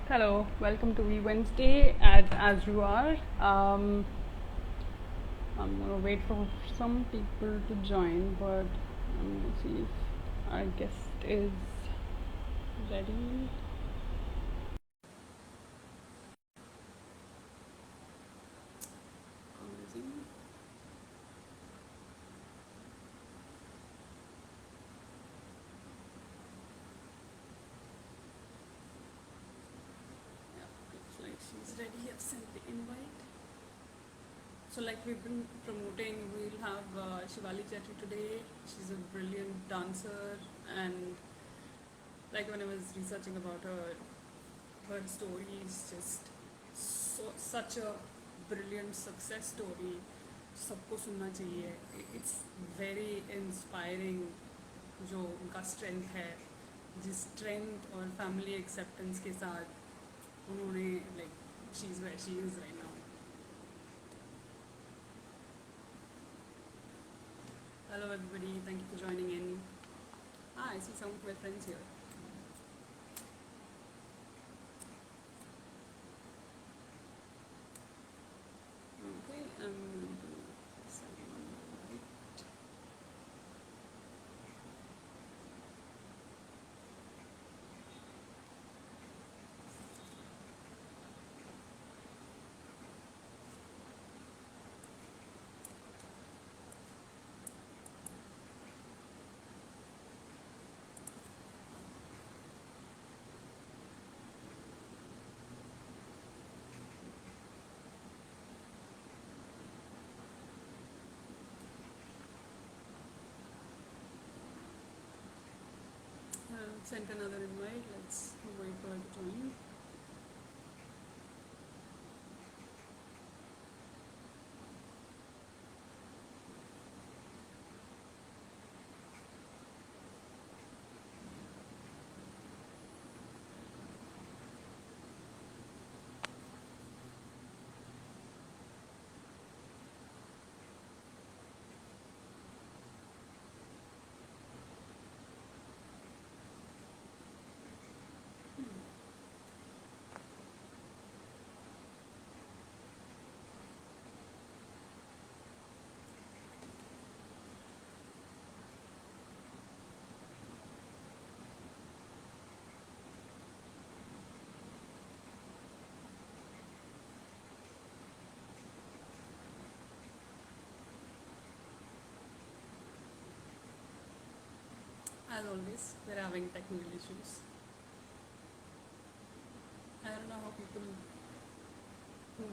Hello, welcome to We Wednesday as you are. I'm gonna wait for some people to join, but I'm gonna see if our guest is ready. Amazing. Yeah, looks like she's ready. I've sent the invite. So, like we've been promoting, we'll have Shivali Chetty today. She's a brilliant dancer, and like when I was researching about her, her story is just such a brilliant success story. सबको सुनना चाहिए. It's very inspiring जो उनका strength है, जिस strength और family acceptance के साथ उन्होंने like she's where she is right now. Hello everybody, thank you for joining in. I see some of my friends here. Okay, sent another invite. Let's wait for her to join. As always, we're having technical issues. I don't know how people who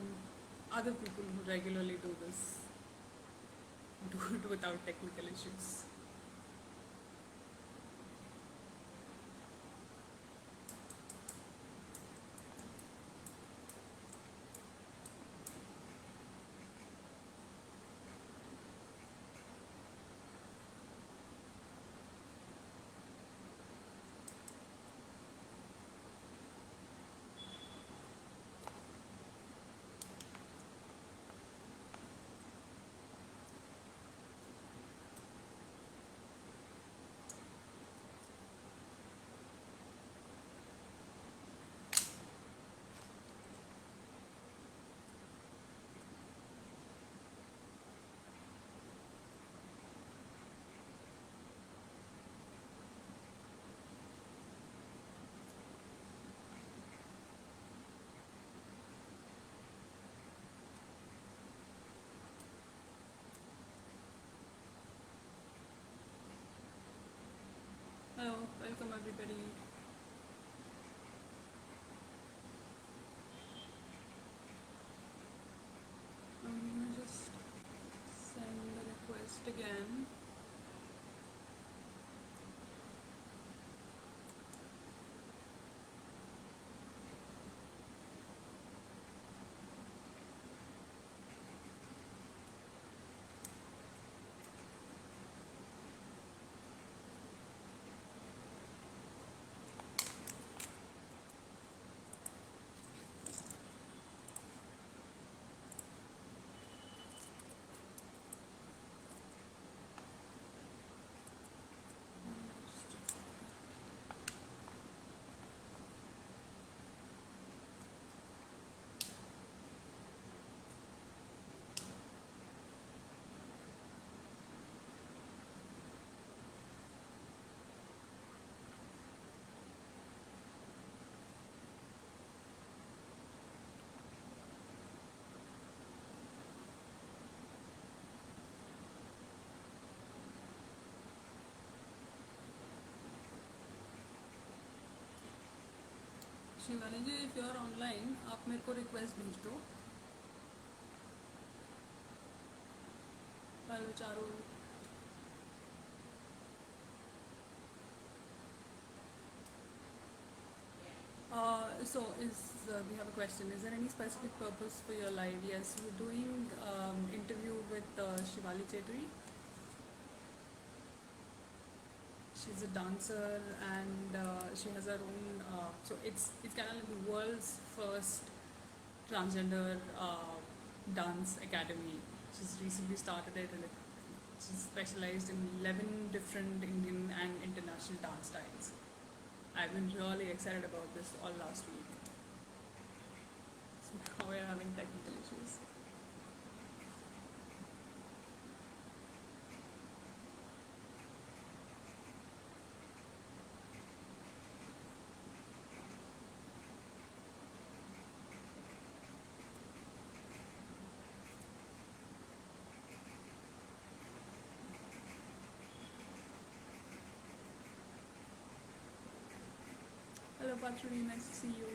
other people who regularly do this do it without technical issues. Hello, welcome everybody. I'm gonna just send the request again. Shivani ji, if you are online आप मेरे को request भेज दो। Hello Charu. So we have a question. Is there any specific purpose for your life? Yes, we're doing interview with Shivali Chetri. She's a dancer and she has her own. So it's kind of like the world's first transgender dance academy. She's recently started it, and she's specialized in 11 different Indian and international dance styles. I've been really excited about this all last week. So now we're having technical issues. Hello Patri, nice to see you.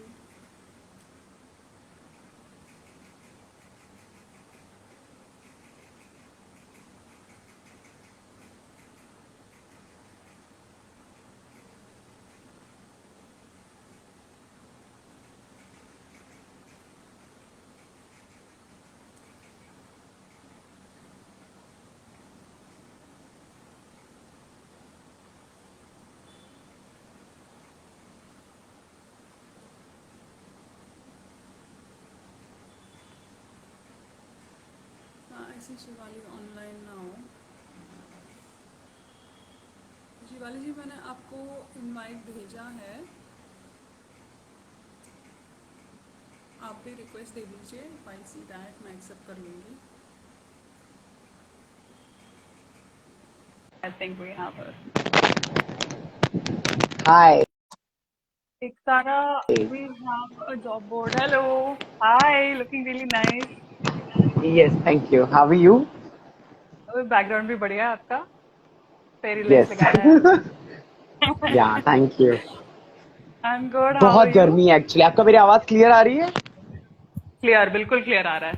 I see Shivali online now. Shivali ji, मैंने आपको invite भेजा है, आप भी request दे दीजिए। आई see that, मैं accept कर लूँगी। I think we have her. Hi. Iktara, we have a job board. Hello. Hi, looking really nice. Yes, thank you. How are you? Background भी बढ़िया है आपका, फेरी Yes. लाइट्स लगाया है। Yeah, thank you. I'm good. How बहुत are you? गर्मी है actually. आपका मेरी आवाज क्लियर आ रही है? क्लियर, बिल्कुल क्लियर आ रहा है।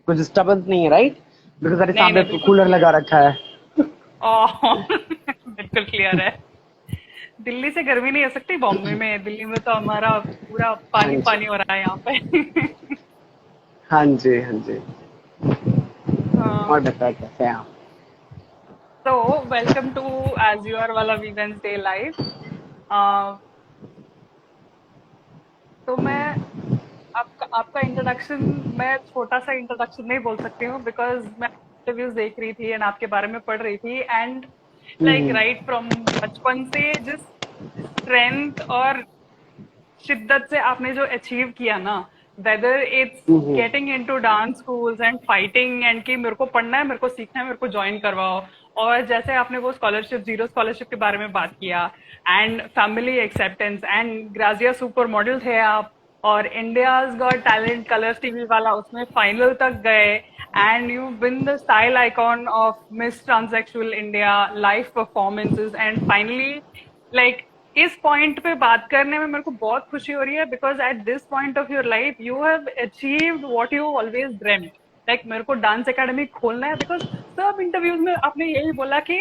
कुछ डिस्टर्बेंस नहीं है, राइट? बिकॉज मेरे नहीं सामने नहीं, बिल्कुल कूलर क्लियर लगा है। रखा है। बिल्कुल क्लियर है। दिल्ली से गर्मी नहीं हो सकती बॉम्बे में, दिल्ली में तो हमारा पूरा हाँ पानी जी, पानी हो रहा है यहाँ पे। हाँ जी, हाँ जी। हाँ। और बताओ कैसे हैं आप? तो वेलकम टू एज यूर वाला वीमेंस डे लाइव। तो मैं आपका आपका इंट्रोडक्शन, मैं छोटा सा इंट्रोडक्शन नहीं बोल सकती हूँ बिकॉज मैं इंटरव्यूज देख रही थी एंड आपके बारे में पढ़ रही थी and like hmm, right from बचपन से जिस स्ट्रेंथ और शिद्दत से आपने जो अचीव किया ना, whether it's hmm, getting into dance schools and fighting and कि मेरे को पढ़ना है, मेरे को सीखना है, मेरे को ज्वाइन करवाओ, और जैसे आपने वो स्कॉलरशिप, जीरो स्कॉलरशिप के बारे में बात किया, and family acceptance, and Grazia super model थे आप, और India's got talent Colors TV वाला उसमें फाइनल तक गए, and you been the style icon of miss transsexual India, live performances, and finally like इस पॉइंट पे बात करने में मेरे को बहुत खुशी हो रही है because at this point of your life you have achieved what you always dreamed. Like मेरे को डांस एकेडमी खोलना है बिकॉज सब इंटरव्यूज में आपने यही बोला कि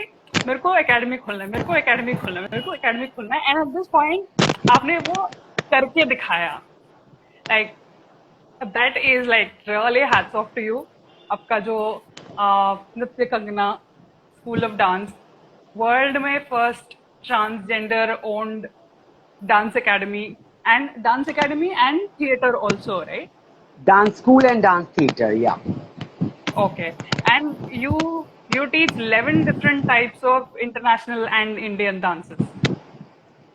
मेरे को एकेडमी खोलना है, मेरे को एकेडमी खोलना है, मेरे को एकेडमी खोलना है, एंड एट दिस पॉइंट आपने वो करके दिखाया। Like that is like really hats off to you. आपका जो Nritya Kangana school of dance, world में first transgender owned dance academy and theater also, right? Dance school and dance theatre, या Okay. And you teach 11 different types of international and Indian dances.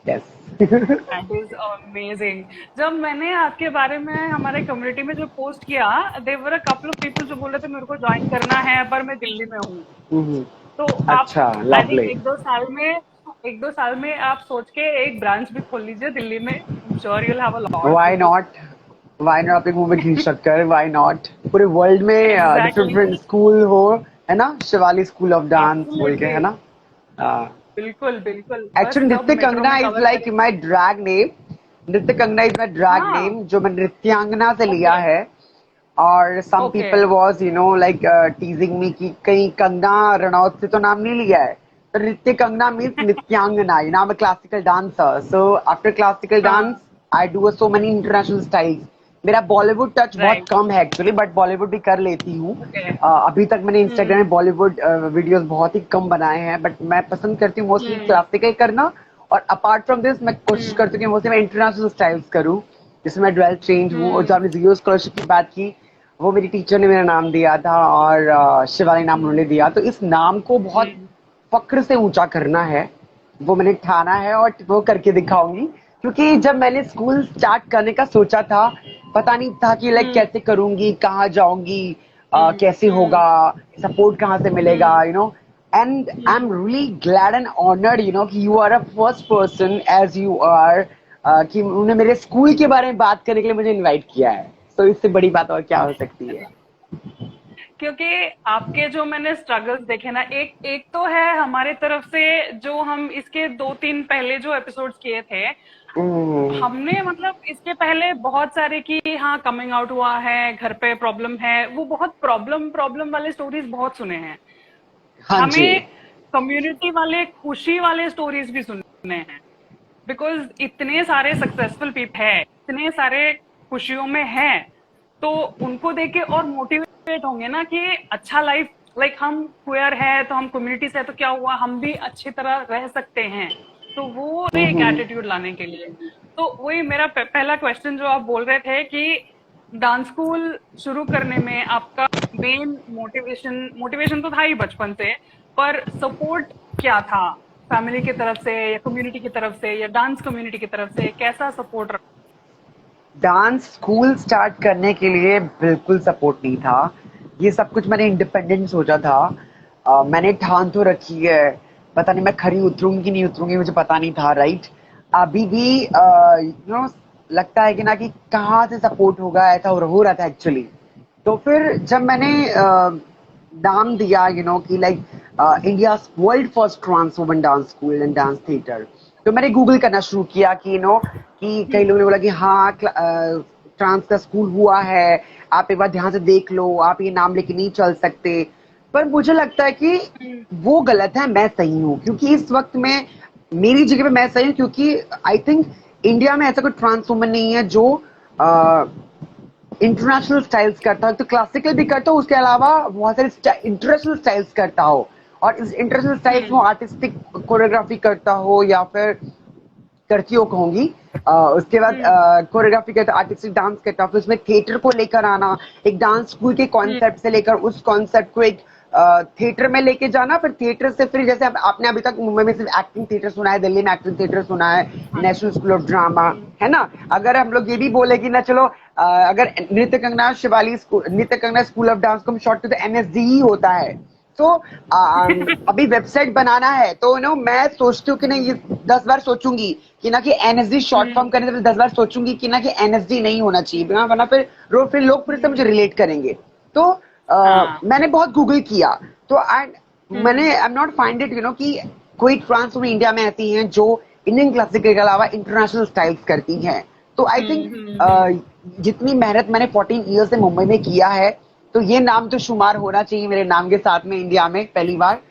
Yes. That is amazing. जब मैंने आपके बारे में हमारे community में जो पोस्ट किया, there were a couple of people जो बोल रहे थे मेरे को ज्वाइन करना है पर मैं दिल्ली में हूँ। तो आप अच्छा, आई थिंक लवली। एक दो साल में आप सोच के एक ब्रांच भी खोल लीजिए दिल्ली में। I am sure you'll have a lot of why people. Not? Why not? अपने मुंह में घी शक्कर, व्हाई नॉट? पूरे वर्ल्ड में डिफरेंट एग्जैक्टली, डिफरेंट स्कूल हो, है ना? शिवाली स्कूल ऑफ डांस बोल के, एब्सोल्युटली, है ना? बिल्कुल बिल्कुल, बस एक्चुअली जब नृत्य मेट्रो कंगना में इज कवर लाइक करेंगे। माई drag name, Nritya Kangana is my drag हाँ। नेम, जो मैं नृत्यांगना से लिया Okay. है। और some Okay. People was like teasing me कि कहीं कंगना रनौत से तो नाम नहीं लिया है। तो नृत्य कंगना मीन्स नृत्यांगना, I am a classical dancer, so after classical dance हाँ। I do so many international styles. मेरा बॉलीवुड टच बहुत Right. कम है एक्चुअली, बट बॉलीवुड भी कर लेती हूँ। Okay. अभी तक मैंने इंस्टाग्राम हम्म। में बॉलीवुड वीडियोस बहुत ही कम बनाए हैं, बट मैं पसंद करती हूँ मोस्टली हम्म। क्लासिकल करना। और अपार्ट फ्रॉम दिस मैं कोशिश हम्म। करती हूँ कि मोस्टली मैं इंटरनेशनल स्टाइल्स करूँ, जिसमें मैं डुअल ट्रेंड हूँ। और जो हम्म। आपने जीरो स्कॉलरशिप की बात की, वो मेरी टीचर ने मेरा नाम दिया था, और शिवानी नाम हम्म। उन्होंने दिया। तो इस नाम को बहुत हम्म। फक्र से ऊंचा करना है, वो मैंने ठाना है और वो करके दिखाऊंगी। क्योंकि जब मैंने स्कूल स्टार्ट करने का सोचा था, पता नहीं था कि लाइक हम्म। कैसे करूंगी, कहाँ जाऊंगी, हम्म। कैसे हम्म। होगा, सपोर्ट कहाँ से मिलेगा, हम्म। एंड आई एम हम्म। रियली ग्लैड एंड ऑनर्ड कि you are a first person as you are, कि उन्होंने मेरे स्कूल के बारे में बात करने के लिए मुझे इनवाइट किया है। तो इससे बड़ी बात और क्या हो सकती है। क्योंकि आपके जो मैंने स्ट्रगल्स देखे ना, एक एक तो है हमारे तरफ से, जो हम इसके 2-3 पहले जो एपिसोड्स किए थे, हम्म, हमने मतलब इसके पहले बहुत सारे की, हाँ कमिंग आउट हुआ है, घर पे प्रॉब्लम है, वो बहुत प्रॉब्लम प्रॉब्लम वाले स्टोरीज बहुत सुने हैं। हाँ जी। हमें कम्युनिटी वाले खुशी वाले स्टोरीज भी सुनने हैं, बिकॉज इतने सारे सक्सेसफुल पीपल है, इतने सारे खुशियों में हैं, तो उनको देख के और मोटिवेट होंगे ना कि अच्छा लाइफ, लाइक हम क्वेयर है तो हम कम्युनिटी से है तो क्या हुआ, हम भी अच्छी तरह रह सकते हैं। तो वो एक हम्म, एटीट्यूड लाने के लिए, तो वही मेरा पहला क्वेश्चन जो आप बोल रहे थे कि डांस स्कूल शुरू करने में आपका मेन मोटिवेशन तो था ही बचपन से, पर सपोर्ट क्या था? फैमिली की तरफ से या कम्युनिटी की तरफ से या डांस कम्युनिटी की तरफ से कैसा सपोर्ट रहा? डांस स्कूल स्टार्ट करने के लिए बिल्कुल सपोर्ट नहीं था। ये सब कुछ मैंने इंडिपेंडेंट सोचा था। मैंने ठान तो रखी है, पता नहीं मैं खरी उतरूंगी कि नहीं उतरूंगी, मुझे पता नहीं था, राइट। अभी भी लगता है कि ना कि कहाँ से सपोर्ट होगा, ऐसा हो रहा था एक्चुअली। तो फिर जब मैंने नाम दिया कि like India world first trans woman dance school and dance theatre, तो मैंने गूगल करना शुरू किया कि कि कई लोगों ने बोला कि हाँ ट्रांस का स्कूल हुआ है, आप एक बार ध्यान से देख लो, आप ये नाम लेके नहीं चल सकते। पर मुझे लगता है कि वो गलत है, मैं सही हूँ। क्योंकि इस वक्त में मेरी जगह पे मैं सही हूँ, क्योंकि आई थिंक इंडिया में ऐसा कोई ट्रांस वुमन नहीं है जो इंटरनेशनल स्टाइल्स करता हो। तो क्लासिकल भी करता हो, उसके अलावा बहुत सारे इंटरनेशनल स्टाइल्स करता हो। और इस इंटरनेशनल स्टाइल्स में आर्टिस्टिक कोरियोग्राफी करता हो, या फिर करती हो कहूंगी। उसके बाद कोरियोग्राफी करता, आर्टिस्टिक डांस करता, फिर उसमें थिएटर को लेकर आना, एक डांस स्कूल के कॉन्सेप्ट से लेकर उस कॉन्सेप्ट को एक थिएटर में लेके जाना, फिर थिएटर से फिर जैसे आपने अभी तक मुंबई में सिर्फ एक्टिंग थिएटर सुना है, दिल्ली में एक्टिंग थिएटर सुना है, नेशनल स्कूल ऑफ ड्रामा, है ना। अगर हम लोग ये भी बोले कि ना चलो अगर नृत्य कंगना शिवाली स्कूल, नृत्य कंगना स्कूल ऑफ डांस को हम शॉर्ट टू द एनएसडी ही होता है। तो अभी वेबसाइट बनाना है, तो मैं सोचती हूँ कि नहीं, ये 10 बार सोचूंगी कि ना कि एनएसडी शॉर्ट फॉर्म करने से 10 बार सोचूंगी कि ना कि एनएसडी नहीं होना चाहिए, वरना फिर लोग फिर से मुझे रिलेट करेंगे। तो हाँ। मैंने बहुत गूगल किया। तो मैंने I am not find it कि कोई ट्रांस वुमन इंडिया में ऐसी हैं जो इंडियन क्लासिकल के अलावा इंटरनेशनल स्टाइल्स करती हैं। तो आई थिंक जितनी मेहनत मैंने 14 ईयर से मुंबई में किया है, तो ये नाम तो शुमार होना चाहिए मेरे नाम के साथ में इंडिया में पहली बार।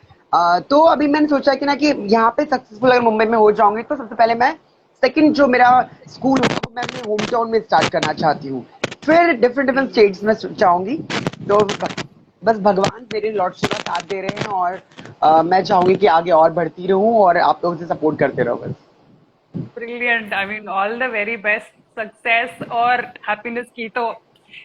तो अभी मैंने सोचा कि ना कि यहाँ पे सक्सेसफुल अगर मुंबई में हो जाऊंगी, तो सबसे पहले मैं सेकंड जो मेरा स्कूल होगा वो मैं अपने होम टाउन में स्टार्ट करना चाहती हूँ। फिर डिफरेंट डिफरेंट स्टेट्स में चाहूंगी। तो बस भगवान मेरे लॉर्ड शिवा साथ दे रहे हैं, और मैं चाहूंगी कि आगे और बढ़ती रहूं और आप लोगों से सपोर्ट करते रहो बस। Brilliant, I mean all the very best, success और हैप्पीनेस की तो,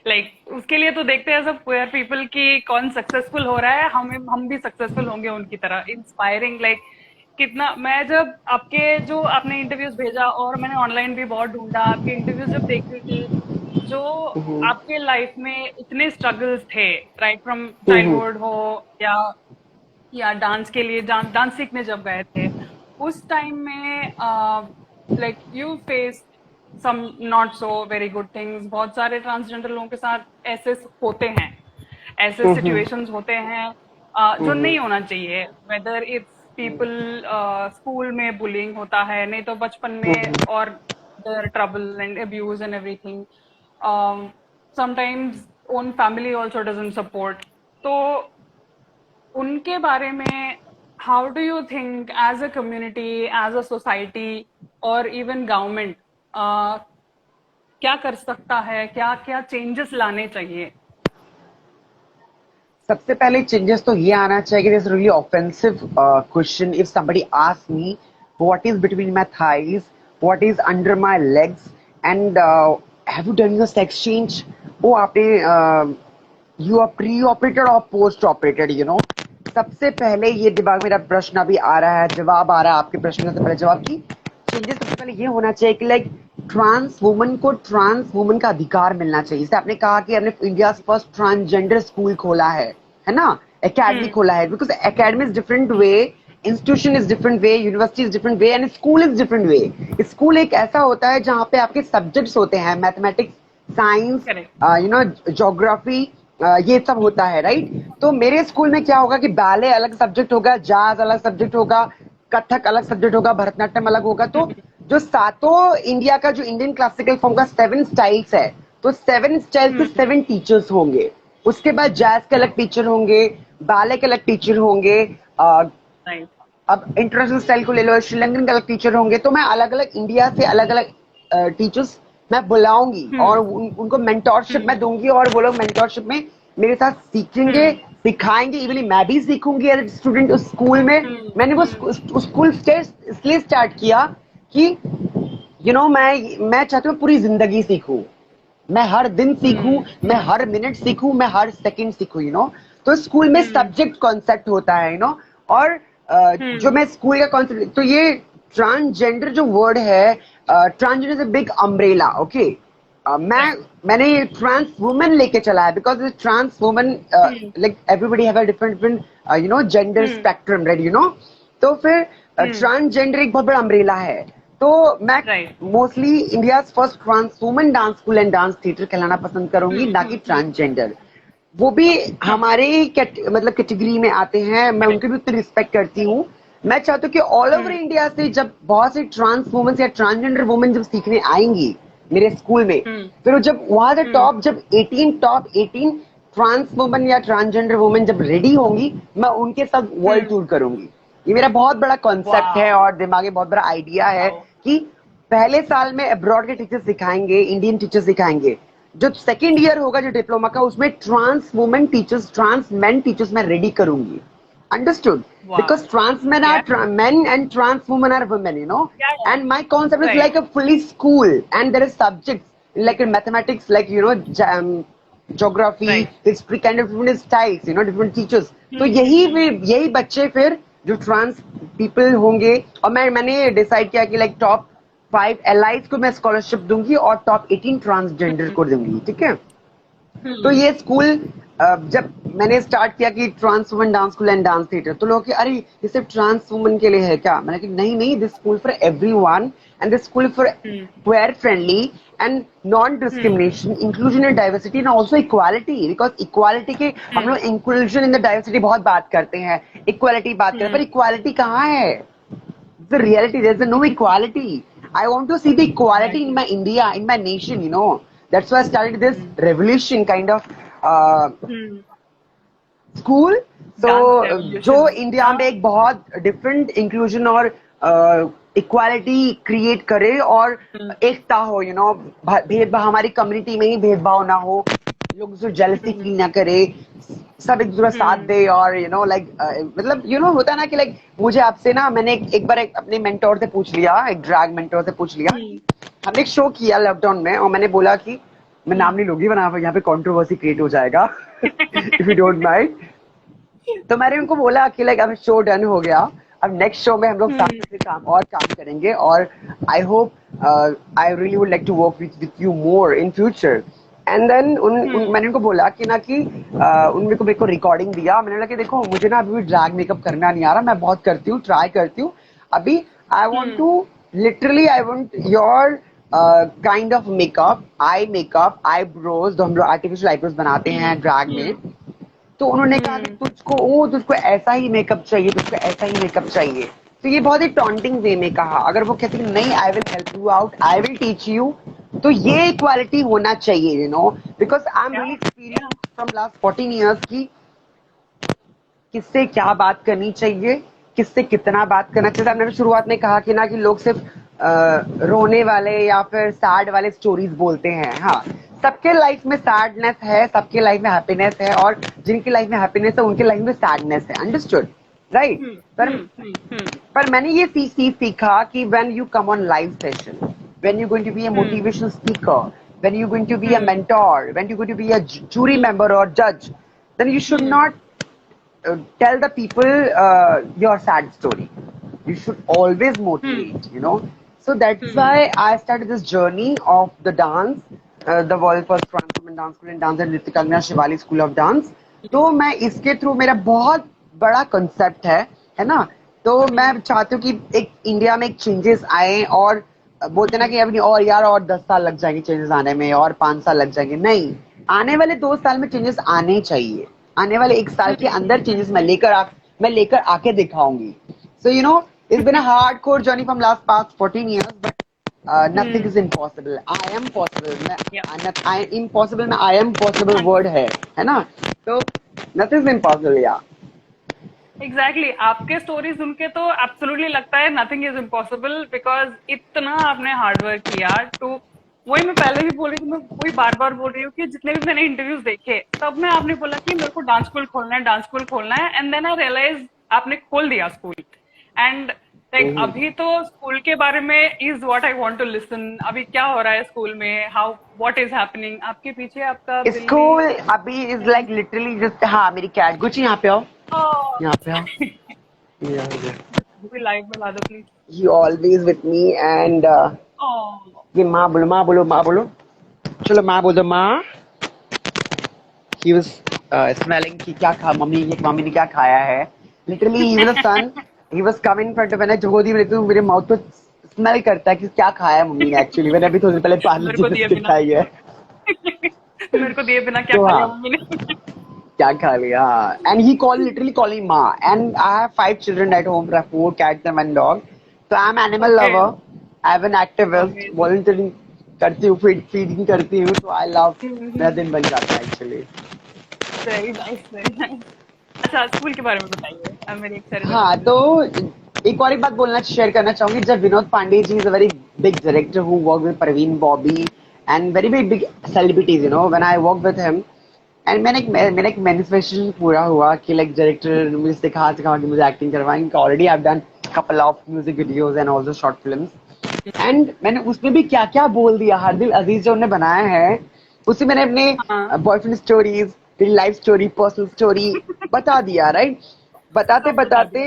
लाइक उसके लिए तो देखते हैं सब पुअर पीपल की कौन सक्सेसफुल हो रहा है, हम भी सक्सेसफुल होंगे उनकी तरह, इंस्पायरिंग। लाइक कितना, मैं जब आपके जो आपने इंटरव्यूज भेजा और मैंने ऑनलाइन भी बहुत ढूंढा, आपके इंटरव्यूज जब देख रही थी, जो आपके लाइफ में इतने स्ट्रगल्स थे, राइट फ्रॉम हम्म, चाइल्डहुड हो या डांस के लिए डांस सीखने जब गए थे, उस टाइम में like you face some not so very good things, बहुत सारे ट्रांसजेंडर लोगों के साथ ऐसे होते हैं, ऐसे सिचुएशंस होते हैं जो नहीं होना चाहिए, वेदर इट्स पीपल, स्कूल में बुलिंग होता है, नहीं तो बचपन में, और their trouble and abuse and everything. Sometimes own family also doesn't support. तो उनके बारे में how do you think as a community, as a society और इवन गवर्नमेंट क्या कर सकता है, क्या क्या चेंजेस लाने चाहिए? सबसे पहले चेंजेस तो ये आना चाहिए कि this really offensive question if somebody ask me what is between my thighs, what is under my legs and have you done your sex change. वो आपने यू आर प्री ऑपरेटेड और पोस्ट ऑपरेटेड, यू नो। सबसे पहले ये दिमाग मेरा प्रश्न अभी आ रहा है, जवाब आ रहा है आपके प्रश्न का। पहले जवाब की चेंजेस सबसे पहले ये होना चाहिए कि लाइक ट्रांस वुमन को ट्रांस वुमन का अधिकार मिलना चाहिए। जैसे आपने कहा कि हमने इंडिया फर्स्ट ट्रांसजेंडर स्कूल खोला है ना, एकेडमी खोला है, because academy is different way, institution is different way, university is different way and school is different way. School एक ऐसा होता है जहाँ पे आपके सब्जेक्ट्स होते हैं, mathematics, science, you know, geography, ये सब होता है, राइट। तो मेरे स्कूल में क्या होगा कि बैले अलग सब्जेक्ट होगा, जाज अलग सब्जेक्ट होगा, कथक अलग सब्जेक्ट होगा, भरतनाट्यम अलग होगा। तो जो सातों इंडिया का जो इंडियन क्लासिकल फॉर्म का 7 स्टाइल्स है, तो 7 स्टाइल्स के 7 टीचर्स होंगे। उसके बाद जैज के अलग टीचर होंगे, बैले के अलग टीचर होंगे, राइट। अब इंटरनेशनल स्टाइल को ले लो, श्रीलंकन के अलग टीचर होंगे। तो मैं अलग अलग इंडिया से अलग अलग टीचर्स मैं बुलाऊंगी और उनको मेंटोरशिप मैं दूंगी और वो लोग मेंटोरशिप में मेरे साथ सीखेंगे, सिखाएंगे। इवन मैं भी सीखूंगी एज स्टूडेंट उस स्कूल में। मैंने वो स्कूल इसलिए स्टार्ट किया कि यू नो मैं चाहती हूँ पूरी जिंदगी सीखूं, मैं हर दिन सीखूं, मैं हर मिनट सीखूं, मैं हर सेकंड सीखूं, यू नो। तो स्कूल में सब्जेक्ट कॉन्सेप्ट होता है, यू नो। और जो मैं स्कूल का कॉन्सेप्ट, तो ये ट्रांसजेंडर जो वर्ड है, transgender is a big umbrella, okay. मैंने ये ट्रांस वुमेन लेके चला है because trans women like everybody have a different different you know gender spectrum, right, you know. तो फिर ट्रांसजेंडर एक बहुत बड़ा अम्ब्रेला है। तो मैं mostly India first trans women dance school and dance theatre कहलाना पसंद करूंगी, ना कि ट्रांसजेंडर। वो भी हमारे ही मतलब कैटेगरी में आते हैं, मैं उनकी भी उतनी रिस्पेक्ट करती हूँ। मैं चाहती हूँ कि ऑल ओवर इंडिया से जब बहुत सी ट्रांस वुमेन या ट्रांसजेंडर वुमेन जब सीखने आएंगी मेरे स्कूल में, फिर जब वहां से टॉप 18 ट्रांस वुमेन या ट्रांसजेंडर वुमेन जब रेडी होंगी, मैं उनके साथ वर्ल्ड टूर करूंगी। ये मेरा बहुत बड़ा कॉन्सेप्ट है और दिमाग में बहुत बड़ा आइडिया है कि पहले साल में अब्रॉड के टीचर सिखाएंगे, इंडियन टीचर सिखाएंगे। जो सेकेंड ईयर होगा जो डिप्लोमा का, उसमें trans women teachers, trans men teachers मैं रेडी करूंगी। Understood? Because trans men are men and trans women are women, you know. And my concept is like a fully school and there is subjects like in mathematics, like you know geography, history, kind of different styles, you know, different teachers. तो यही बच्चे फिर जो trans people होंगे, और मैंने decide किया कि लाइक टॉप 5 एलाइज को मैं स्कॉलरशिप दूंगी और टॉप 18 ट्रांसजेंडर को दूंगी, ठीक है। तो ये स्कूल जब मैंने स्टार्ट किया कि trans women dance school and dance theatre, तो लोग कि अरे ये सिर्फ ट्रांस वुमेन के लिए है क्या? मैंने कहा नहीं, this school for everyone and this school for queer friendly and non discrimination, inclusion and diversity and also equality. Because equality के हम लोग इंक्लूजन इन द डाइवर्सिटी बहुत बात करते हैं, इक्वालिटी बात करते हैं, पर इक्वालिटी कहाँ है? The reality, there's no equality. I want to see the equality in my India, in my nation, you know. That's why I started this revolution kind of school. तो जो इंडिया में एक बहुत डिफरेंट इंक्लूजन और equality create करे और एकता हो, you know, भेदभाव हमारी कम्युनिटी में ही भेदभाव ना हो, लोग जो जेलसी फील ना करे, सब एक दूसरा साथ दे। और यू नो लाइक मतलब यू नो होता है ना कि लाइक मुझे आपसे ना, मैंने एक बार अपने मेंटोर से पूछ लिया, एक ड्रैग मेंटोर से पूछ लिया। हमने एक शो किया लॉकडाउन में और मैंने बोला कि मैं नाम नहीं लूंगी वरना यहाँ पे कंट्रोवर्सी क्रिएट हो जाएगा इफ यू डोंट माइंड। तो मैंने उनको बोला कि लाइक अब शो डन हो गया, अब नेक्स्ट शो में हम लोग साथ में काम करेंगे और I hope I really would like to work with you more in future. And then मैंने उनको बोला कि ना कि उनको मेरे को रिकॉर्डिंग दिया। मैंने बोला कि देखो मुझे ना अभी भी ड्रैग मेकअप करना नहीं आ रहा, मैं बहुत करती हूँ, ट्राई करती हूँ अभी। I want to literally I want your kind of makeup, eyebrows, जो हम लोग आर्टिफिशियल आईब्रोज बनाते हैं ड्रैग में। तो उन्होंने कहा कि तुझको ऐसा ही मेकअप चाहिए, तुझको ऐसा ही मेकअप चाहिए। तो ये बहुत ही टॉन्टिंग वे में कहा। अगर वो कहते कि नहीं, I will help you out, I will teach you, तो ये इक्वालिटी होना चाहिए, because I am really experience from last 14 years की किससे क्या बात करनी चाहिए, किससे कितना बात करना चाहिए। हमने शुरुआत में कहा कि कि लोग सिर्फ रोने वाले या फिर सैड वाले स्टोरीज बोलते हैं। हाँ, सबके लाइफ में सैडनेस है, सबके लाइफ में हैप्पीनेस है, और जिनकी लाइफ में हैप्पीनेस है उनके लाइफ में सैडनेस है। Understood, right? पर मैंने ये सीखा कि when you come on live session, when you going to be a motivational speaker, when you going to be a mentor, when you going to be a jury member or judge, then you should not tell the people your sad story. You should always motivate. So that's why I started this journey of the dance, the world first transformation dance school and dance and Nritya Kalina Shivali School of Dance. तो मैं इसके through, मेरा बहुत बड़ा concept है ना, तो मैं चाहती हूँ कि एक इंडिया में एक चेंजेस आए, और बोलते ना कि अभी और यार और 10 साल लग जाएंगे चेंजेस आने में, और 5 साल लग जाएंगे। नहीं, आने वाले 2 साल में चेंजेस आने चाहिए, आने वाले 1 साल के अंदर चेंजेस मैं लेकर आके दिखाऊंगी। सो it's been a hardcore journey from last past 14 years, but nothing is impossible. I am possible. I impossible में I am possible word है ना, तो nothing is impossible, yeah. Exactly आपके स्टोरी सुन के तो एब्सोल्युटली लगता है नथिंग इज इम्पॉसिबल, बिकॉज इतना आपने हार्डवर्क किया टू, वही मैं पहले भी बोल रही थी, मैं वही बार बार बोल रही हूँ कि जितने भी मैंने इंटरव्यूज देखे तब में आपने बोला कि मेरे को डांस स्कूल खोलना है, डांस स्कूल खोलना है, एंड देन आई रियलाइज आपने खोल दिया स्कूल। एंड लाइक अभी तो स्कूल के बारे में is what I want to listen. अभी क्या हो रहा है स्कूल में, हाउ व्हाट इज हैपनिंग आपके पीछे? आपका स्कूल अभी इज लाइक लिटरली जस्ट, हाँ मेरी कैट गुची यहाँ पे आओ, यहाँ पे आओ, लाइव में ला दो please. You always with me and ये माँ बोलो, चलो माँ बोल दो, माँ। He was smelling कि क्या खा मम्मी ने क्या खाया है। Literally he was a son. He was coming in front of, मैंने जो दी तो मेरे माउथ पे स्मेल करता है कि क्या खाया है मम्मी ने। एक्चुअली मैंने अभी थोड़ी देर पहले पार्ले बिस्किट खाई है। मेरे को दिए बिना क्या खाया मम्मी ने, क्या खा लिया। And he literally calling ma. And I have 5 children at home, 4 cats and 1 dog. So I'm animal lover. I'm an activist. Volunteering करती हूँ, फीडिंग करती हूँ, तो I love, मेरा दिन बन जाता है actually. Very nice, very nice. अच्छा, स्कूल के बारे में बताइए, अब मेरी एक सारी। हाँ, तो एक और बात शेयर करना चाहूंगी। जब Vinod Pandey ji is a very big director who work with Parveen Babi and very big celebrities, when I work with him, and मेरा एक मैनिफेस्टेशन पूरा हुआ कि लाइक डायरेक्टर मुझे सिखा कि मुझे एक्टिंग करवाएंगे। Already I have done couple of music videos and also short films, and मैंने उसमें भी क्या क्या बोल दिया। हर दिल अजीज जो उन्होंने बनाया है, उससे मैंने अपने boyfriend stories, life story, personal story बता दिया, राइट? बताते बताते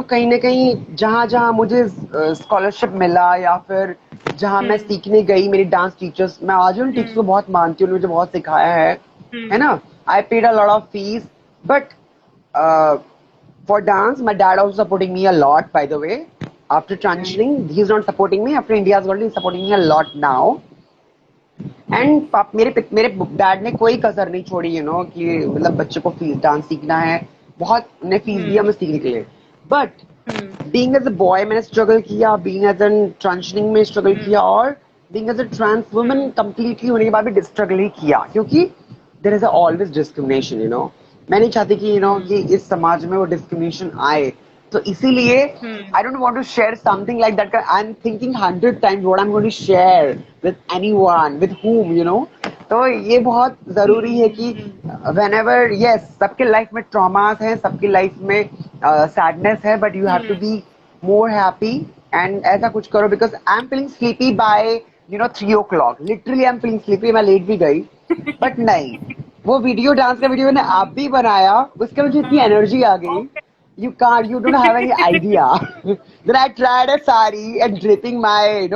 कहीं ना कहीं जहाँ मुझे स्कॉलरशिप मिला या फिर जहाँ मैं सीखने गई, मेरी डांस टीचर्स, मैं आज उन टीचर्स को बहुत मानती हूँ, मुझे बहुत सिखाया है ना। I paid a lot of fees, but for dance my dad also supporting me a lot, by the way. After transitioning he is not supporting me, after India is already supporting me a lot now. And मेरे dad ने कोई कसर नहीं छोड़ी, कि मतलब बच्चे को डांस सीखना है, बहुत उन्हें फीस दिया मैं सीखने के लिए। But being as a boy मैंने स्ट्रगल किया, बीइंग एज एन ट्रांजिशनिंग में स्ट्रगल किया, और being as a trans woman completely होने के बाद भी स्ट्रगल ही किया, क्योंकि देयर इज ऑलवेज डिस्क्रिमिनेशन। मैं नहीं चाहती कि कि इस समाज में वो डिस्क्रिमिनेशन आए, तो इसीलिए I don't want to share something like that. I am thinking 100 times what I am going to share with anyone, with whom, तो ये बहुत जरूरी है कि whenever, yes, सबके लाइफ में ट्रॉमास है, सबकी लाइफ में सैडनेस है, but you have to be more happy and ऐसा कुछ करो। Because I am feeling sleepy by 3 o'clock, literally I am feeling sleepy. मैं लेट भी गई, बट नहीं, वो वीडियो, डांस का वीडियो मैंने आप भी बनाया, उसके मुझे इतनी एनर्जी आ गई, you don't have any idea. Then I tried a sari and draping my,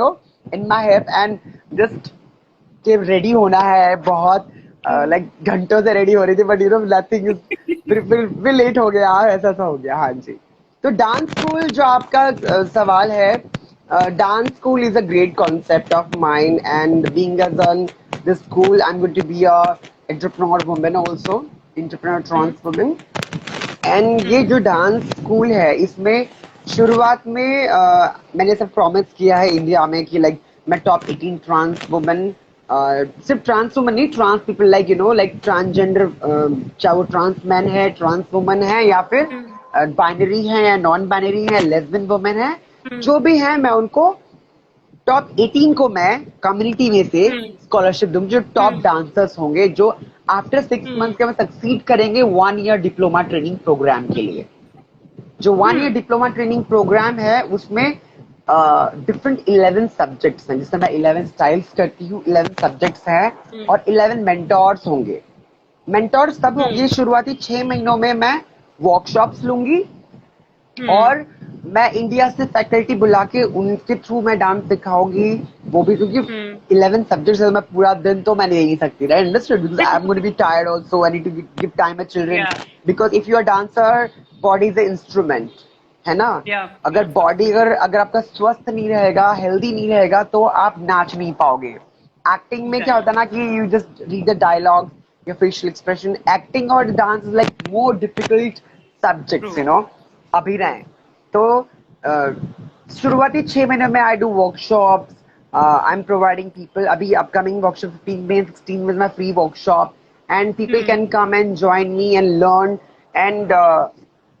in my hip, and just कि रेडी होना है बहुत, लाइक घंटों से रेडी हो रही थी, बट नथिंग इज, फिर लेट हो गया, ऐसा हो गया। हाँ जी, तो डांस स्कूल जो आपका सवाल है, dance school is a great concept of mind, and being as on this school I am going to be a entrepreneur woman also, entrepreneur trans woman, and ये जो डांस स्कूल है इसमें शुरुआत में मैंने सब प्रॉमिस किया है इंडिया में कि लाइक मैं टॉप 18 ट्रांस वुमेन, सिर्फ ट्रांस वुमेन नहीं, trans people like you know like transgender, चाहे वो ट्रांस मैन है, ट्रांस वुमन है, या फिर बाइनरी है या नॉन बाइनरी है, लेस्बियन वुमेन है, जो भी है मैं उनको टॉप 18 को मैं कम्युनिटी में से स्कॉलरशिप दूंगी, जो टॉप डांसर्स होंगे, जो आफ्टर 6 मंथ के में सक्सीड करेंगे 1 ईयर डिप्लोमा ट्रेनिंग प्रोग्राम के लिए। जो 1 ईयर डिप्लोमा ट्रेनिंग प्रोग्राम है उसमें डिफरेंट 11 सब्जेक्ट्स हैं, जिसमें मैं 11 स्टाइल्स करती हूँ, 11 सब्जेक्ट्स हैं और 11 मेंटोर्स होंगे। मेंटोर्स तब होंगे शुरुआती 6 महीनों में मैं वर्कशॉप्स लूंगी और मैं इंडिया से फैकल्टी बुला के उनके थ्रू मैं डांस सिखाऊंगी, वो भी क्योंकि 11 सब्जेक्ट्स है, मैं पूरा दिन तो मैं ले नहीं सकती, right? Understood, because I am going to be tired also, I need to give time to children, because if you are dancer, body is a instrument, है ना? अगर बॉडी अगर आपका स्वस्थ नहीं रहेगा, हेल्दी नहीं रहेगा, तो आप नाच नहीं पाओगे। एक्टिंग में क्या होता है ना कि you just read the dialogue, your facial expression, acting और dance is like more difficult subjects, you know, अभिनय। तो शुरुआती 6 महीने में I do workshops, I am providing people, अभी अपकमिंग वर्कशॉप 15 में 16 में my free workshop, and people can come and join me and learn and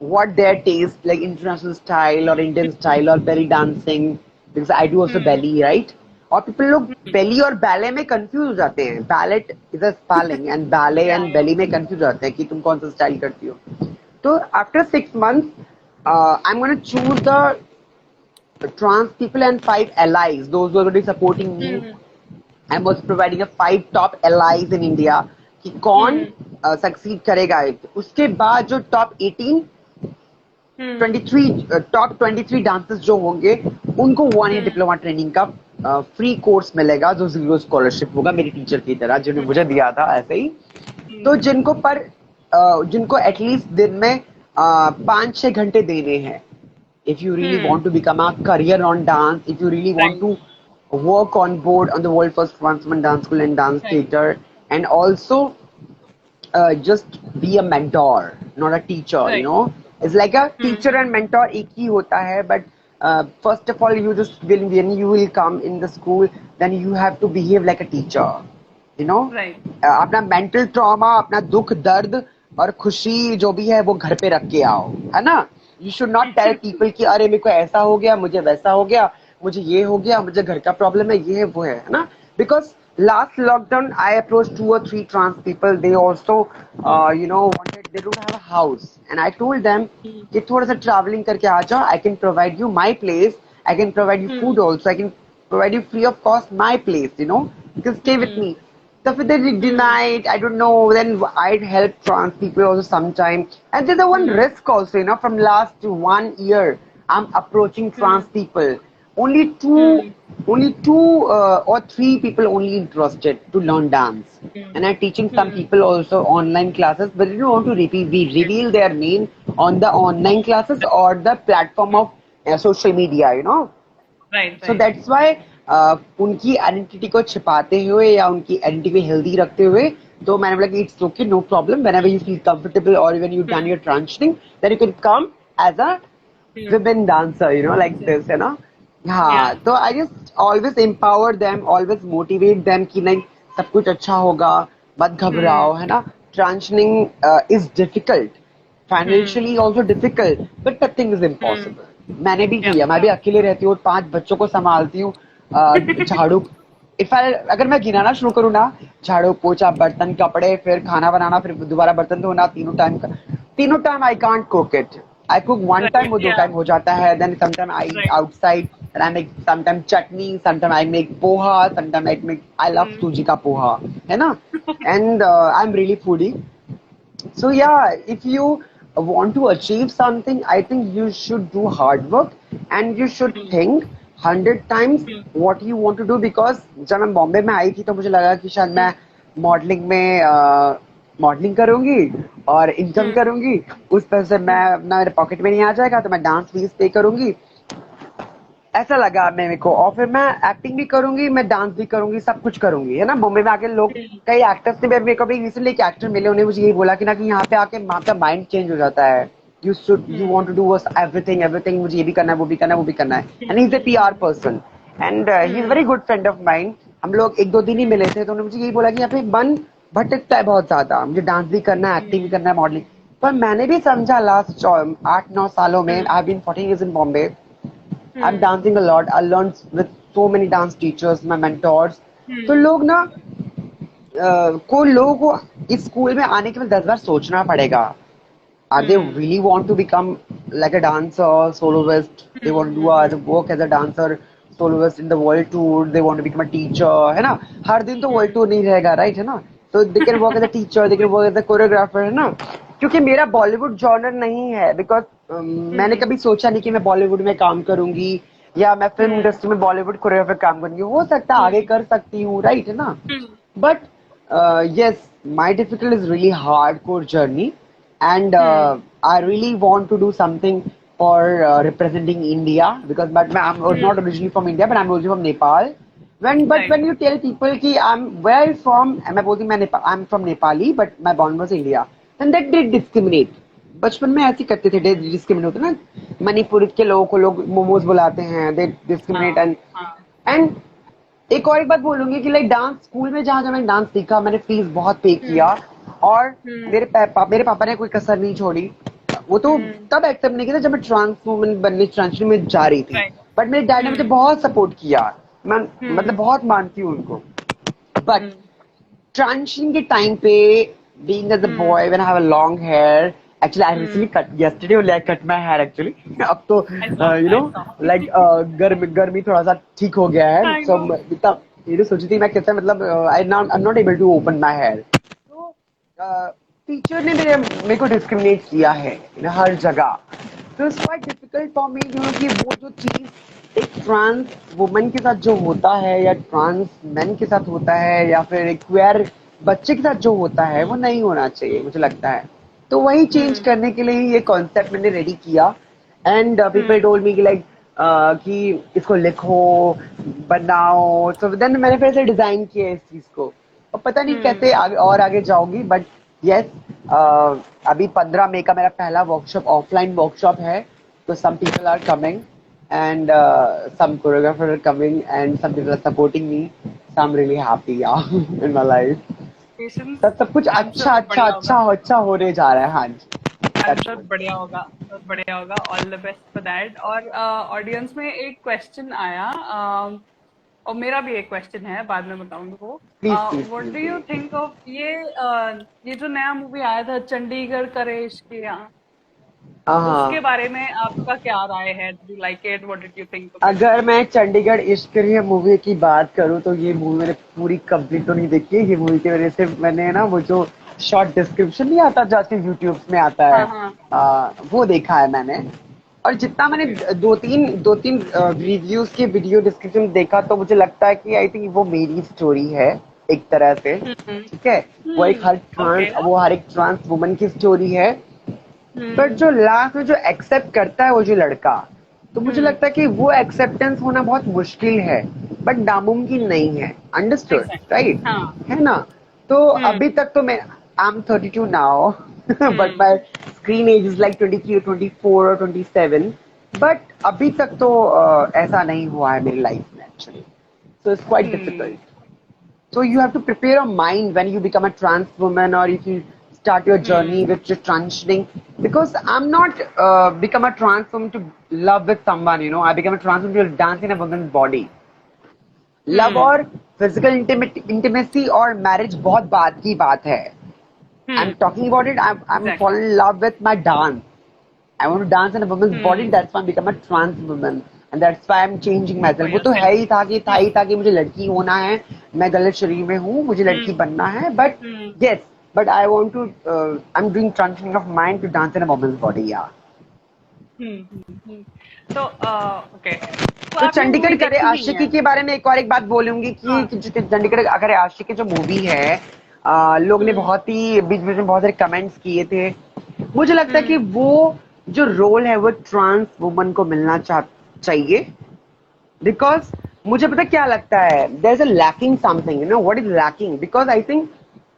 what their taste, like international style or Indian style or belly dancing, because I do also belly, right? और people लोग belly और ballet में confuse हो जाते हैं, ballet is a spelling and ballet and belly में confuse हो जाते हैं कि तुम कौन सा style करती हो। तो after 6 months, I'm going to choose the trans people and 5 allies, those who are going to be supporting me. I'm also providing a 5 top allies in India कि कौन सक्सीड करेगा। उसके बाद जो टॉप 18 23 टॉप 23 डांसर्स जो होंगे उनको 1 year diploma training का फ्री कोर्स मिलेगा, जो 0 स्कॉलरशिप होगा, मेरी टीचर की तरह जिन्होंने मुझे दिया था ऐसे ही। तो जिनको एटलीस्ट दिन में 5-6 घंटे देने हैं, if you really want to become a career on dance, if you really want to work on board on the world first trans women dance school and dance theater, and also just be a mentor, not a teacher, you know. It's like a teacher and mentor एक ही होता है, but first of all you just when you will come in the school, then you have to behave like a teacher, you know. अपना mental trauma, अपना दुख दर्द और खुशी जो भी है वो घर पे रख के आओ, है ना? You should not tell people कि अरे मेरे को ऐसा हो गया, मुझे वैसा हो गया, मुझे ये हो गया, मुझे घर का प्रॉब्लम है, ये है वो है ना? Because last lockdown I approached 2 or 3 trans people, they also you know wanted, they don't have a house, and I told them कि थोड़ा सा traveling करके आ जाओ, I can provide you my place, I can provide you food also, I can provide you free of cost my place, you know, you can stay with me. So if they denied, I don't know, then I'd help trans people also sometime. And there's a one risk also, you know, from last 1 year, I'm approaching trans people. Only two or 3 people only interested to learn dance. And I'm teaching some people also online classes, but they don't want to reveal their name on the online classes or the platform of social media, you know. So that's why उनकी identity को छिपाते हुए या उनकी identity को healthy रखते हुए, तो मैंने बोला कि it's okay, no problem, whenever you feel comfortable और when you done your transitioning, then you can come as a women dancer, you know, like this, you know. हाँ, तो I just always empower them, always motivate them कि नहीं, सब कुछ अच्छा होगा, मत घबराओ, है ना? Transitioning is difficult, financially also difficult, but nothing is impossible. मैंने भी किया, मैं भी अकेले रहती हूँ, 5 बच्चों को संभालती हूँ, झाड़ू, अगर मैं गिनाना शुरू करूँ ना, झाड़ू पोछा बर्तन कपड़े फिर खाना बनाना फिर दोबारा बर्तन धोना, तीनों time I can't cook it, I cook 1 time, वो 2 टाइम हो जाता है, then sometime I eat outside and I make sometimes chutney, sometimes I make poha, sometimes I love सूजी का पोहा, है ना? And I'm really foodie. So yeah, if you want to achieve something, I think you should do hard work and you should think 100 times what you want to do, because जब मैं बॉम्बे में आई थी तो मुझे लगा कि शायद मैं मॉडलिंग में मॉडलिंग करूंगी और इनकम करूंगी, उस पैसे मैं मेरे पॉकेट में नहीं आ जाएगा, तो मैं डांस फीस पे करूंगी ऐसा लगा मेरे को। और फिर मैं एक्टिंग भी करूंगी, मैं डांस भी करूंगी, सब कुछ करूंगी, है ना। मुंबई में आके लोग, कई एक्टर्स ने, मेरे को भी रिसेंटली एक एक्टर मिले, उन्हें मुझे यही बोला कि ना कि यहाँ पे आके आपका माइंड चेंज हो जाता है। You want to do everything everything, मुझे ये भी करना है, वो भी करना है, वो भी करना है। And he is a PR person and he is very good friend of mind. हम लोग एक दो दिन ही मिले थे, तो उन्होंने मुझे यही बोला कि यहाँ पे मन भटकता है बहुत ज्यादा, मुझे डांस भी करना है, एक्टिंग भी करना है, मॉडलिंग। पर मैंने भी समझा लास्ट 8-9 सालों में, I have been 14 years in Bombay. I'm dancing a lot. I learned with so many dance teachers, my mentors. तो लोग ना लोगों को इस स्कूल में आने के बाद 10 बार सोचना पड़ेगा। Are they really want to become like a dancer, soloist? They want to do work as a dancer, soloist in the world tour. They want to become a teacher, है ना। हर दिन तो world tour नहीं रहेगा, right, है ना। तो they can work as a teacher, they can work as a choreographer, है ना। क्योंकि मेरा बॉलीवुड जॉनर नहीं है, बिकॉज मैंने कभी सोचा नहीं कि मैं बॉलीवुड में काम करूंगी या मैं फिल्म इंडस्ट्री में बॉलीवुड कोरियोग्राफर काम करूंगी। हो सकता है आगे कर सकती हूँ, राइट, है ना। But yes, my difficult is really hardcore journey, and I really want to do something for representing India, because I'm not originally from India, but I'm originally from Nepal. When you tell people कि I'm where are you from, मैं बोलती I'm from Nepali, but my born was India, then that they discriminate. बचपन में ऐसे करते थे, discriminate होते ना। मणिपुर के लोगों को लोग मोमोज बुलाते हैं, दे डिस्क्रिमिनेट। एंड एक और एक बात बोलूंगी कि लाइक डांस स्कूल में जहाँ जहाँ मैंने डांस सीखा, मैंने फीस बहुत पे किया, और मेरे पापा ने कोई कसर नहीं छोड़ी। वो तो तब एक्सेप्ट नहीं किया था जब मैं ट्रांस वुमन बनने ट्रांसलेशन में जा रही थी, बट मेरे डैड ने मुझे बहुत सपोर्ट किया। मैं मतलब बहुत मानती हूँ उनको। बट ट्रांजिशन के टाइम पे, being as a boy when I have a long hair, actually I recently cut yesterday only, I cut my hair actually. अब तो you know like गर्मी थोड़ा सा ठीक हो गया है, so इतना ये सोची थी मैं कैसे, मतलब I'm not able to open my hair. तो टीचर ने मेरे को डिस्क्रिमिनेट किया है हर जगह। तो it's quite difficult for me, कि वो जो चीज एक ट्रांस वुमन के साथ जो होता है, या ट्रांस मैन के साथ होता है, या फिर एक क्वेयर बच्चे के साथ जो होता है, वो नहीं होना चाहिए, मुझे लगता है। तो वही चेंज करने के लिए ये कॉन्सेप्ट मैंने रेडी किया। एंड पीपल टोल्ड मी कि लाइक कि इसको लिखो, बनाओ। सो देन मैंने फिर से डिजाइन किया इस चीज को, और पता नहीं कैसे आगे जाऊंगी। बट यस, अभी 15 मई का मेरा पहला वर्कशॉप, ऑफलाइन वर्कशॉप है। तो some people are coming, and some choreographer are coming, and some people are supporting me, so I'm really happy in my life. सब कुछ अच्छा होने जा रहा है। हाँ जी, बढ़िया होगा, बहुत बढ़िया होगा। All the best for that. और ऑडियंस में एक क्वेश्चन आया, और मेरा भी एक क्वेश्चन है, बाद में बताऊंगी वो। What do you think of ये जो नया मूवी आया था, चंडीगढ़ करे इश्क, उसके बारे में आपका क्या राय है? Do you like it? What did you think? अगर मैं चंडीगढ़ इश्क मूवी की बात करूं, तो ये मूवी मैंने पूरी कंप्लीट तो नहीं देखी है। ये मूवी की वजह से मैंने ना वो जो शॉर्ट डिस्क्रिप्शन नहीं आता जो आजकल यूट्यूब में आता है, वो देखा है मैंने। और जितना मैंने दो तीन रिव्यूज के वीडियो डिस्क्रिप्शन देखा, तो मुझे लगता है कि आई थिंक वो मेरी स्टोरी है एक तरह से, ठीक है। वो हर एक ट्रांस वुमन की स्टोरी है। बट जो लास्ट में जो एक्सेप्ट करता है वो जो लड़का, तो मुझे लगता है कि वो एक्सेप्टेंस होना बहुत मुश्किल है, बट नामुमकिन नहीं है। अंडरस्टूड, राइट, है ना। तो अभी तक तो मैं I am 32 now, but my screen age is like 23 or 24 or 27। But अभी तक तो ऐसा नहीं हुआ है मेरी लाइफ में actually. So it's quite difficult. So you have to prepare your mind when you become a trans woman, or if you start your journey with your transitioning. Because I'm not become a trans woman to love with someone, you know. I become a trans woman to dance in a woman's body. Love और physical intimacy और marriage बहुत बाद की बात है. I'm talking about it. I'm falling in love with my dance. I want to dance in a woman's body. That's why I become a trans woman. And that's why I'm changing myself. वो तो है ही था कि मुझे लड़की होना है, मैं गलत शरीर में हूँ, मुझे लड़की बनना है। But yes, but I want to. I'm doing transitioning of mind to dance in a woman's body. Yeah. तो ओके। तो चंडीगढ़ करे आशिकी के बारे में एक बात बोलूंगी कि चंडीगढ़ करे आशिकी जो मूवी है, लोग ने बहुत ही बीच में बहुत सारे कमेंट्स किए थे। मुझे लगता है कि वो जो रोल है वो ट्रांस वुमन को मिलना चाहिए। Because मुझे पता क्या लगता है, there's a lacking something, you know what is lacking? Because I think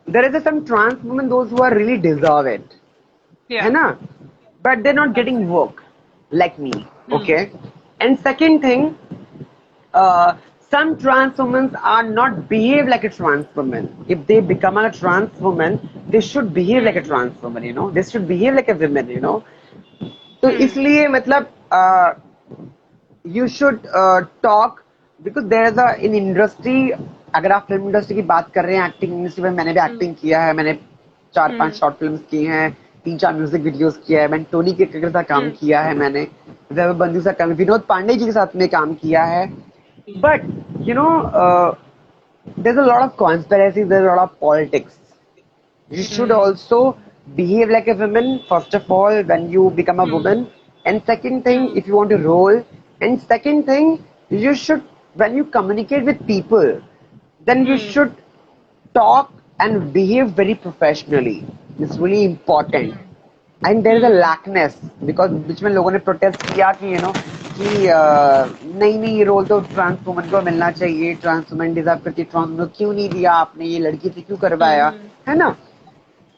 there is some trans women, those who are really deserve it, है Yeah. ना? But they're not getting Absolutely. work like me, Hmm. okay? And second thing, some trans women are not behave like a trans woman. If they become a trans woman, they should behave like a Hmm. trans woman, you know. They should behave like a woman, you know. तो Hmm. इसलिए मतलब you should talk because there is a in industry. अगर आप film industry की बात कर रहे हैं, एक्टिंग इंडस्ट्री में मैंने भी Hmm. एक्टिंग किया है, मैंने 4-5 Hmm. शॉर्ट फिल्म्स की हैं, 3-4 म्यूजिक वीडियोस किया है, मैंने टोनी के साथ काम Hmm. किया है, मैंने वैभव बंधु से काम, विनोद पांडे जी के साथ में काम किया है. But you know, there's a lot of conspiracy, there's a lot of politics. You should Hmm. also behave like a woman, first of all, when you become a Hmm. woman. And second thing, Hmm. if you want to roll. And second thing, you should, when you communicate with people, then you Hmm. should talk and behave very professionally. It's really important. Hmm. And there is a Hmm. Lackness because बीच में लोगों ने protest किया कि you know कि नहीं नहीं, ये रोल तो ट्रांस वुमन को मिलना चाहिए, ट्रांस वुमन डिजर्व करती है, ट्रांस वुमन को क्यों नहीं दिया आपने, ये लड़की से क्यों करवाया, Hmm. है ना?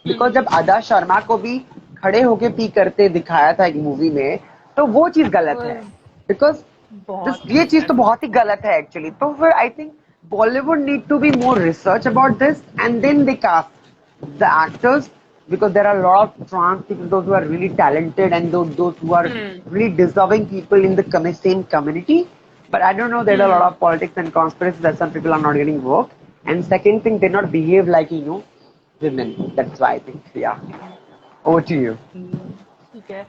Because Hmm. जब अदा शर्मा को भी खड़े होके पी करते दिखाया था एक मूवी में, तो वो चीज That गलत है. was बिकॉज बहुत ये चीज तो that was बहुत ही गलत है एक्चुअली. तो फिर I think Bollywood need to be more research about this and then they cast the actors, because there are a lot of trans people, those who are really talented and those who are Hmm. really deserving people in the same community. But I don't know, there are a lot Hmm. of politics and conspiracies that some people are not getting work. And second thing, they not behave like, you know, women. That's why I think, yeah. Over to you. ठीक है.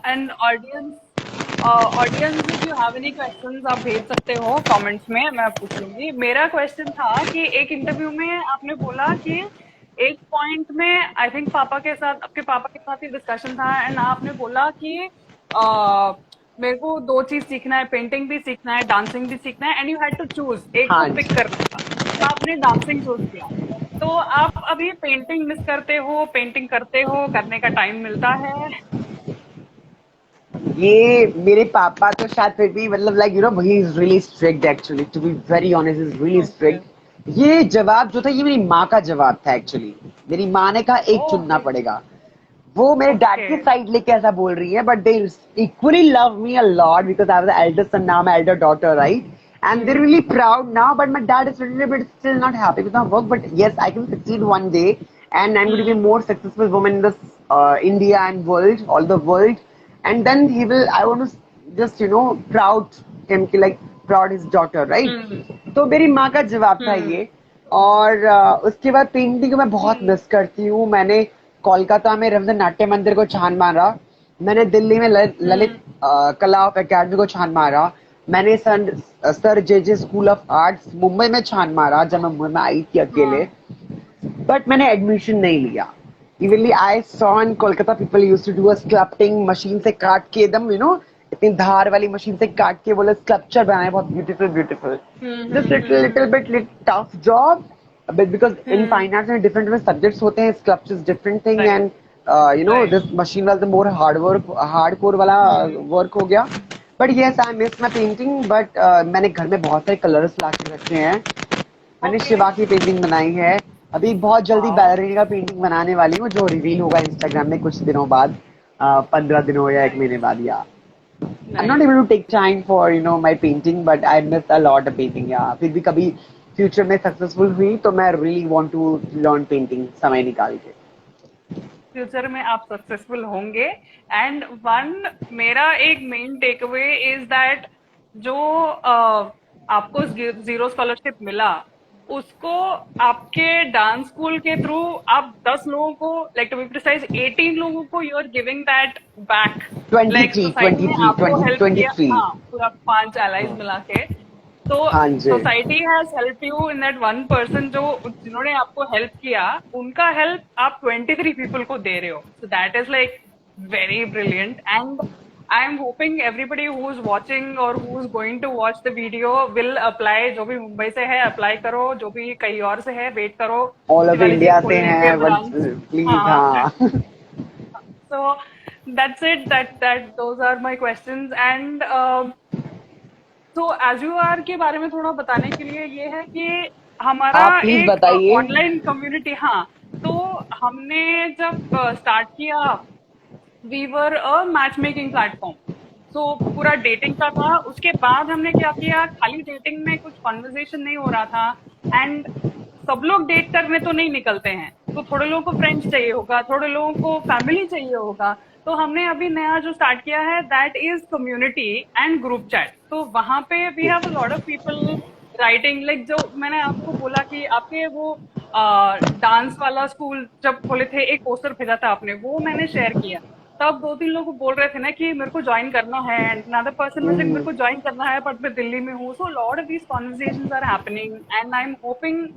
And audience if you have any questions आप भेज सकते हो comments में, मैं पूछ लूंगी. मेरा क्वेश्चन था कि एक इंटरव्यू में आपने बोला कि एक पॉइंट में आई थिंक पापा के साथ, आपके पापा के साथ ही डिस्कशन था एंड आपने बोला कि मेरे को दो चीज सीखना है, पेंटिंग भी सीखना है, डांसिंग भी सीखना है, and you had to choose, एक को हाँ पिक जी. करना था, तो आपने डांसिंग चूज किया. तो आप अभी पेंटिंग मिस करते हो, पेंटिंग करते हो, करने का टाइम मिलता है? ये मेरे पापा तो शायद फिर भी मतलब like you know he is really strict actually, to be very honest is really okay. Strict. ये जवाब जो था ये मेरी माँ का जवाब था एक्चुअली. मेरी माँ ने कहा एक चुनना ओके. पड़ेगा. वो मेरे डैड ओके. की साइड लेके ऐसा बोल रही है, but they equally love me a lot because I was the elder son, now मैं elder daughter, right? And they're really proud now, but my dad is a little bit still not happy with my work. But yes, I can succeed one day, and I'm going to be a more successful woman in this India and world, all the world. And then he will. I want to just proud him, कि like proud his daughter, right? तो मेरी माँ का जवाब था ये. और उसके बाद पेंटिंग को मैं बहुत मिस करती हूँ. मैंने कोलकाता में रविंद्र नाट्य मंदिर को छान मारा, मैंने दिल्ली में ललित कला अकेडमी को छान मारा, मैंने sir J school of arts Mumbai में छान मारा जब मैं मुंबई में आई थी अकेले, बट मैंने एडमिशन नहीं लिया. Evenly I saw in Kolkata people used to do a sculpting, machine से काट के एकदम इतनी धार वाली मशीन से काट के बोले स्कल्पचर बनाए, बहुत beautiful beautiful. Just little bit tough job, but because in fine arts में different different subjects होते हैं, sculpture is different thing, right. and right. this machine was the more hardcore वाला work हो गया. But yes, I miss my painting, but मैंने घर में बहुत सारे कलर्स ला के रखे हैं. मैंने ओके. शिवा की पेंटिंग बनाई है. अभी बहुत जल्दी वाओ. बैलरीना का पेंटिंग बनाने वाली हूँ जो रिवील होगा इंस्टाग्राम में कुछ दिनों बाद, 15 दिनों या 1 महीने नाइस. बाद. या I'm not nice. able to take time for my painting, but I miss a lot of painting. Yeah, फिर भी कभी फ्यूचर में सक्सेसफुल हुई तो मैं really want to learn painting समय निकाल के. फ्यूचर में आप सक्सेसफुल होंगे. एंड वन, मेरा एक main take away is that जो आपको जीरो स्कॉलरशिप मिला, उसको आपके डांस स्कूल के थ्रू आप 10 लोगों को, लाइक टू बी प्रिसाइज 18 लोगों को you are giving that back. Like 23 society ने 23 आपको 20 हेल्प किया, 23. हाँ, पूरा 5 एलाइज मिला के. तो हाँ जी. Society has help you in that one person, जो जिन्होंने आपको हेल्प किया, उनका हेल्प आप 23 पीपल को दे रहे हो. So that is like very brilliant. And I am hoping everybody who is watching और who is going to watch the video will apply. जो भी मुंबई से है अप्लाई करो, जो भी कहीं और से है वेट करो ऑल ओवर शिवाली जी इंडिया से खोलने के हैं, ब्रांच. प्लीज. हाँ. हाँ. So that's it. Those are my questions. And तो एज यू आर के बारे में थोड़ा बताने के लिए ये है कि हमारा आप प्लीज एक बताइए। ऑनलाइन कम्युनिटी, हाँ, तो हमने जब स्टार्ट किया, we were a match making platform. So पूरा डेटिंग का था। उसके बाद हमने क्या किया, खाली डेटिंग में कुछ कॉन्वर्जेशन नहीं हो रहा था, एंड सब लोग डेट करने तो नहीं निकलते हैं, तो थोड़े लोगों को फ्रेंड्स चाहिए होगा, थोड़े लोगों को फैमिली चाहिए होगा। तो हमने अभी नया जो स्टार्ट किया है, that is community and group chat. तो वहां पे we have a lot of people writing, like जो मैंने आपको बोला कि आपके वो डांस वाला स्कूल जब खोले थे, एक पोस्टर भेजा था आपने, वो मैंने शेयर किया। तब दो तीन लोग बोल रहे थे ना कि मेरे को ज्वाइन करना है, and another person was like मेरे को ज्वाइन करना है बट मैं दिल्ली में हूँ। So lot of these conversations are happening, and I am hoping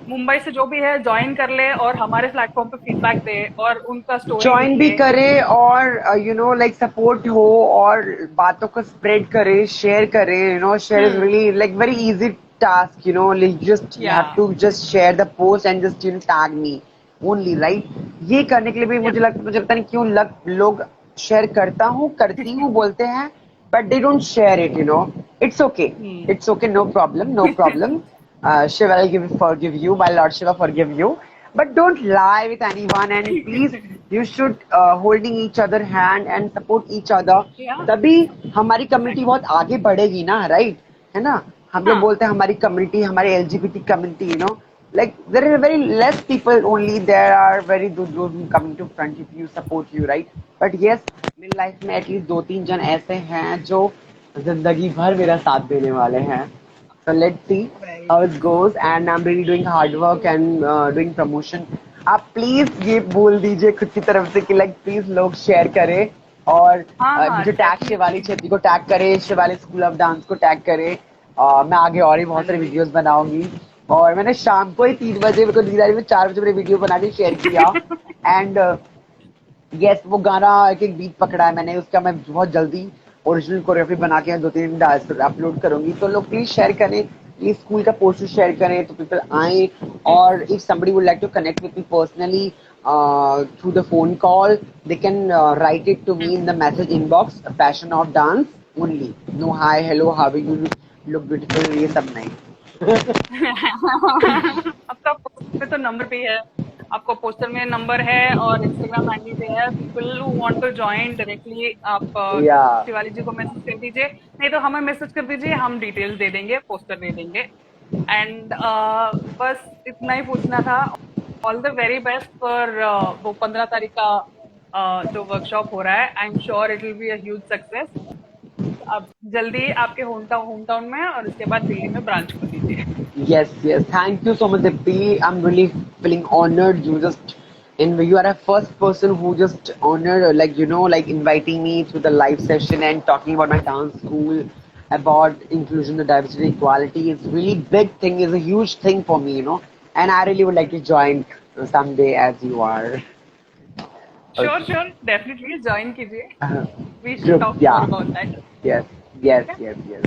Mumbai से जो भी है ज्वाइन कर ले और हमारे प्लेटफॉर्म पे फीडबैक दे और उनका स्टोरी ज्वाइन भी लिखे। करे और यू नो लाइक सपोर्ट हो और बातों को स्प्रेड करे, शेयर करे, यू नो शेयर इज हम्म। Really like very easy task, you know like just you या have to just share the post and just you know tag me only, right? ये करने के लिए भी मुझे लगता नहीं क्यों लोग शेयर करती हूँ बोलते हैं, but they don't share it, you know. It's okay, no problem, no problem. Shiva will forgive you, my Lord Shiva forgive you. But don't lie with anyone, and please, you should holding each other hand and support each other. या तभी हमारी community बहुत आगे बढ़ेगी ना, right? है ना? हम लोग हाँ बोलते हैं हमारी कम्युनिटी, हमारे LGBT community, you know, like there are very less people only. There are very good coming to front if you support you, right? But yes, मेरी लाइफ में एटलीस्ट 2-3 जन ऐसे हैं जो जिंदगी भर मेरा साथ देने वाले हैं. So let's see how it goes, and I'm really doing hard work and doing promotion. आप प्लीज ये बोल दीजिए खुद की तरफ से कि लाइक प्लीज लोग शेयर करें और हाँ हाँ मुझे टैग शिवाली डेफिनेटली। छेत्री को टैग करे, शिवाली स्कूल ऑफ डांस को टैग करे. मैं आगे और भी हाँ बहुत सारी जी। वीडियोस बनाऊंगी. और मैंने शाम को ही 3 बजे, मेरे को नींद आ रही, मैं 4 बजे मैंने वीडियो बना के शेयर किया. एंड यस, वो गाना एक एक बीट पकड़ा है मैंने, उसका मैं बहुत जल्दी ओरिजिनल कोरियोग्राफी बना के 2-3 डांस अपलोड करूंगी. तो लोग प्लीज शेयर करें, प्लीज स्कूल का पोस्टर शेयर करें तो पीपल आए. और if somebody would like to connect with me personally through the phone call, they can write it to me in the message inbox, Passion of Dance only. No hi, hello, how are you, look beautiful, ये सब नहीं. आपका post पे तो number पे है, आपका poster में नंबर है और इंस्टाग्राम हैंडल पे है। People who want to join directly आप Yeah. शिवाली जी को मैसेज कर दीजिए, नहीं तो हमें मैसेज कर दीजिए, हम डिटेल्स दे देंगे, पोस्टर दे देंगे। एंड बस इतना ही पूछना था। All the very best for वो 15 तारीख का जो वर्कशॉप हो रहा है। I am sure it will be a huge success. अब जल्दी आपके होम टाउन में और उसके बाद दिल्ली में ब्रांच खोल दीजिए। Yes, yes. Thank you so much, Dipti. I'm really feeling honored. You are a first person who just honored, like, you know, like inviting me to the live session and talking about my dance school, about inclusion, the diversity, equality. It's really big thing. It's a huge thing for me, you know. And I really would like to join someday as you are. Sure sure, definitely join कीजिए। Uh, we should Group, talk more yeah. About that. Yes, yes, yes, yes.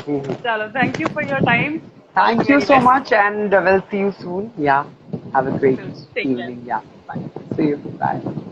Mhm. चलो, thank you for your time. All the Thank you very so best. much, and we'll see you soon. Yeah. Have a great take care. evening. Yeah. Bye. See you. Bye.